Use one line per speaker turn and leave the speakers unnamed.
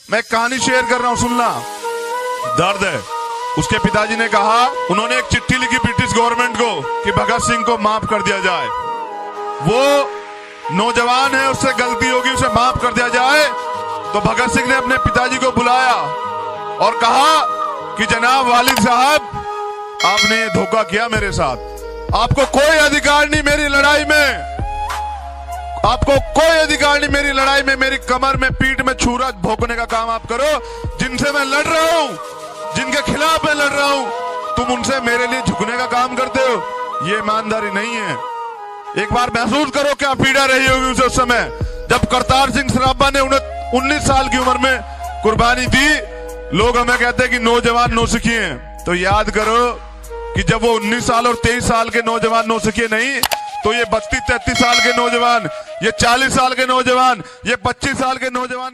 मैं एक कहानी शेयर कर रहा हूं, सुनना, दर्द है। उसके पिताजी ने कहा, उन्होंने एक चिट्ठी लिखी ब्रिटिश गवर्नमेंट को कि भगत सिंह को माफ कर दिया जाए। वो नौजवान है, उससे गलती होगी, उसे माफ कर दिया जाए। तो भगत सिंह ने अपने पिताजी को बुलाया और कहा कि जनाब वालिद साहब, आपने ये धोखा किया मेरे साथ। आपको कोई अधिकार नहीं मेरी लड़ाई में, आपको कोई अधिकार नहीं मेरी लड़ाई में, मेरी कमर में, पीठ में छुरा भोंकने का काम आप करो। जिनसे मैं लड़ रहा हूं, जिनके खिलाफ मैं लड़ रहा हूं, तुम उनसे मेरे लिए झुकने का काम करते हो। ये ईमानदारी नहीं है। एक बार महसूस करो क्या पीड़ा रही होगी उसे उस समय, जब करतार सिंह सराभा ने 19 साल की उम्र में कुर्बानी दी। लोग हमें कहते हैं कि नौजवान नौसिखी हैं, तो याद करो कि जब वो 19 साल और 23 साल के नौजवान नौसिखी नहीं, तो ये 32-33 साल के नौजवान, ये 40 साल के नौजवान, ये 25 साल के नौजवान